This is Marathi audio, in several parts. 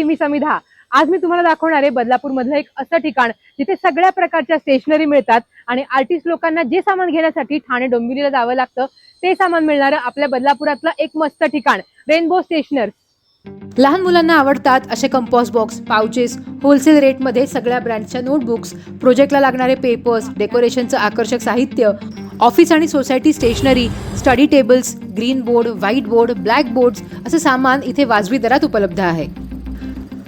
मी समिधा। आज मी तुम्हाला दाखवणार आहे बदलापूर मधलं एक असं ठिकाण जिथे सगळ्या प्रकारच्या स्टेशनरी मिळतात आणि आर्टिस्ट लोकांना जे सामान घेण्यासाठी ठाणे डोंबिवलीला जावं लागतं ते सामान मिळणारं आपल्या बदलापुरातलं एक मस्त ठिकाण रेनबो स्टेशनर्स। लहान मुलांना आवडतात असे कंपॉस बॉक्स, पाउचेस, होलसेल रेटमध्ये सगळ्या ब्रँडच्या नोटबुक्स, प्रोजेक्टला लागणारे पेपर्स, डेकोरेशनचं आकर्षक साहित्य, ऑफिस आणि society stationery, study tables, green board, white board, black boards असं सामान इथे वाजवी दरात उपलब्ध आहे।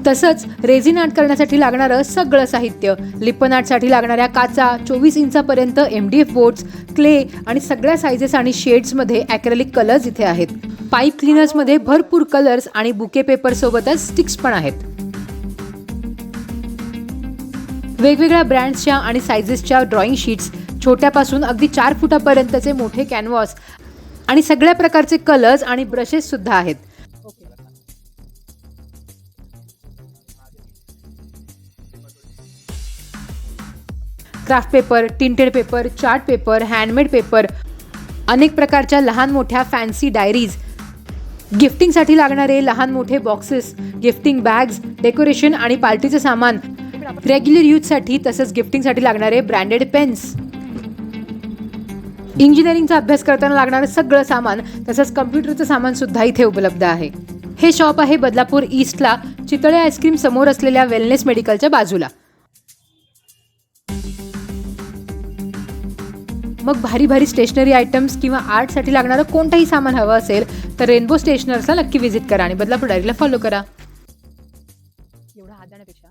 तसंच रेझिन आर्ट करण्यासाठी लागणारं सगळं साहित्य, लिप्पन आर्टसाठी लागणाऱ्या काचा, 24 इंचापर्यंत MDF बोर्ड्स, क्ले आणि सगळ्या साइजेस आणि शेड्समध्ये ॲक्रेलिक कलर्स इथे आहेत। पाईप क्लीनर्समध्ये भरपूर कलर्स आणि बुके पेपर सोबतच स्टिक्स पण आहेत। वेगवेगळ्या ब्रँड्सच्या आणि साइजेसच्या ड्रॉइंग शीट्स, छोट्यापासून अगदी 4 फुटापर्यंतचे मोठे कॅनव्हास आणि सगळ्या प्रकारचे कलर्स आणि ब्रशेस सुद्धा आहेत। Craft paper, tinted paper, chart paper, handmade paper, अनेक प्रकारच्या लहान मोठ्या फॅन्सी डायरीज, गिफ्टिंगसाठी लागणारे लहान मोठे बॉक्सेस, गिफ्टिंग बॅग्स, डेकोरेशन आणि पार्टीचं सामान, रेग्युलर यूजसाठी तसंच गिफ्टिंगसाठी लागणारे ब्रँडेड पेन्स, इंजिनिअरिंगचा अभ्यास करताना लागणारं सगळं सामान तसंच कम्प्युटरचं सामान सुद्धा इथे उपलब्ध आहे। हे शॉप आहे बदलापूर ईस्टला चितळे आईस्क्रीम समोर असलेल्या वेलनेस मेडिकलच्या बाजूला। मग भारी भारी स्टेशनरी आयटम्स किंवा आर्टसाठी लागणारं कोणतंही सामान हवं असेल तर रेनबो स्टेशनर्सला नक्की व्हिजिट करा आणि बदलापूर डायरीला फॉलो करा। एवढा हात देण्यापेक्षा